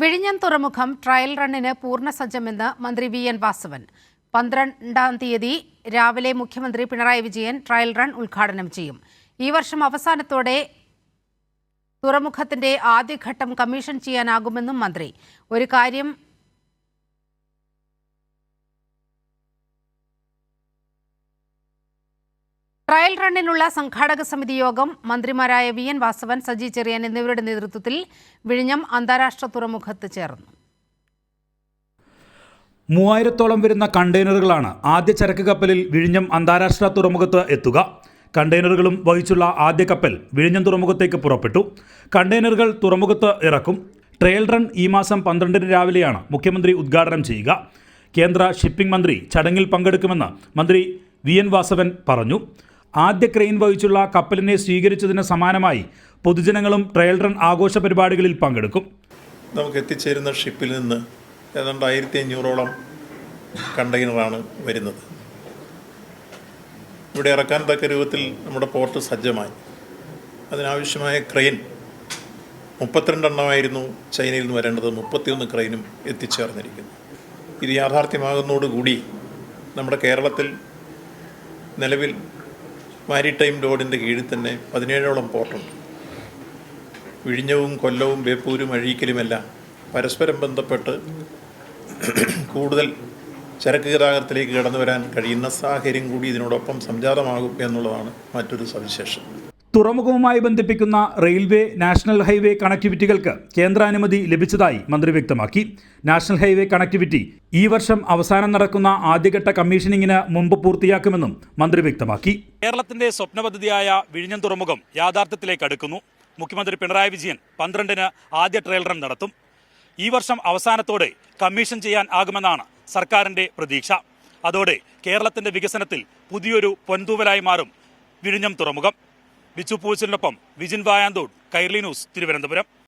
വിഴിഞ്ഞം തുറമുഖം ട്രയൽ റണ്ണിന് പൂർണ്ണസജ്ജമെന്ന് മന്ത്രി വി.എൻ. വാസവൻ. 12-ാം തീയതി രാവിലെ മുഖ്യമന്ത്രി പിണറായി വിജയൻ ട്രയൽ റൺ ഉദ്ഘാടനം ചെയ്യും. ഈ വർഷം അവസാനത്തോടെ തുറമുഖത്തിന്റെ ആദ്യഘട്ടം കമ്മീഷൻ ചെയ്യാനാകുമെന്നും മന്ത്രി. ഒരു കാര്യം ട്രയൽ റണ്ണിനുള്ള സംഘാടക സമിതി യോഗം മന്ത്രിമാരായ വി.എൻ. വാസവൻ, സജി ചെറിയാൻ എന്നിവരുടെ നേതൃത്വത്തിൽ വിഴിഞ്ഞം അന്താരാഷ്ട്ര തുറമുഖത്ത് ചേർന്നു. 3000-ഓളം വരുന്ന കണ്ടെയ്നറുകളാണ് ആദ്യ ചരക്ക് കപ്പലിൽ വിഴിഞ്ഞം അന്താരാഷ്ട്ര തുറമുഖത്ത് എത്തുക. കണ്ടെയ്നറുകളും വഹിച്ചുള്ള ആദ്യ കപ്പൽ വിഴിഞ്ഞം തുറമുഖത്തേക്ക് പുറപ്പെട്ടു. കണ്ടെയ്നറുകൾ തുറമുഖത്ത് ഇറക്കും. ട്രയൽ റൺ ഈ മാസം 12-ന് രാവിലെയാണ് മുഖ്യമന്ത്രി ഉദ്ഘാടനം ചെയ്യുക. കേന്ദ്ര ഷിപ്പിംഗ് മന്ത്രി ചടങ്ങിൽ പങ്കെടുക്കുമെന്ന് മന്ത്രി വി.എൻ. വാസവൻ പറഞ്ഞു. ആദ്യ ക്രെയിൻ വഹിച്ചുള്ള കപ്പലിനെ സ്വീകരിച്ചതിന് സമാനമായി പൊതുജനങ്ങളും ട്രയൽ റൺ ആഘോഷ പരിപാടികളിൽ പങ്കെടുക്കും. നമുക്ക് എത്തിച്ചേരുന്ന ഷിപ്പിൽ നിന്ന് ഏതാണ്ട് 1500-ഓളം കണ്ടെയ്നറാണ് വരുന്നത്. ഇവിടെ ഇറക്കാൻ തക്ക രൂപത്തിൽ നമ്മുടെ പോർട്ട് സജ്ജമായി. അതിനാവശ്യമായ ക്രെയിൻ 32 എണ്ണമായിരുന്നു ചൈനയിൽ നിന്ന് വരേണ്ടത്. 31 ക്രെയിനും എത്തിച്ചേർന്നിരിക്കുന്നു. ഇത് യാഥാർത്ഥ്യമാകുന്നതോടുകൂടി നമ്മുടെ കേരളത്തിൽ നിലവിൽ മാരിടൈം ലോഡിൻ്റെ കീഴിൽ തന്നെ 17ഓളം പോർട്ടുണ്ട്. വിഴിഞ്ഞവും കൊല്ലവും ബേപ്പൂരും അഴീക്കലുമെല്ലാം പരസ്പരം ബന്ധപ്പെട്ട് കൂടുതൽ ചരക്ക് ഗതാഗതത്തിലേക്ക് കടന്നു വരാൻ കഴിയുന്ന സാഹചര്യം കൂടി ഇതിനോടൊപ്പം സംജാതമാകും എന്നുള്ളതാണ് മറ്റൊരു സവിശേഷത. തുറമുഖവുമായി ബന്ധിപ്പിക്കുന്ന റെയിൽവേ, നാഷണൽ ഹൈവേ കണക്ടിവിറ്റികൾക്ക് കേന്ദ്രാനുമതി ലഭിച്ചതായി മന്ത്രി വ്യക്തമാക്കി. നാഷണൽ ഹൈവേ കണക്ടിവിറ്റി ഈ വർഷം അവസാനം നടക്കുന്ന ആദ്യഘട്ട കമ്മീഷനിങ്ങിന് മുമ്പ് പൂർത്തിയാക്കുമെന്നും മന്ത്രി വ്യക്തമാക്കി. കേരളത്തിന്റെ സ്വപ്ന പദ്ധതിയായ വിഴിഞ്ഞം തുറമുഖം യാഥാർത്ഥ്യത്തിലേക്ക് അടുക്കുന്നു. മുഖ്യമന്ത്രി പിണറായി വിജയൻ 12-ന് ആദ്യ ട്രയൽ റൺ നടത്തും. ഈ വർഷം അവസാനത്തോടെ കമ്മീഷൻ ചെയ്യാൻ ആകുമെന്നാണ് സർക്കാരിന്റെ പ്രതീക്ഷ. അതോടെ കേരളത്തിന്റെ വികസനത്തിൽ പുതിയൊരു പൊൻതൂവലായി മാറും വിഴിഞ്ഞം തുറമുഖം. ബിച്ചു പൂച്ചലിനൊപ്പം വിജിൻ വായാന്തോട്, കൈരളി ന്യൂസ്, തിരുവനന്തപുരം.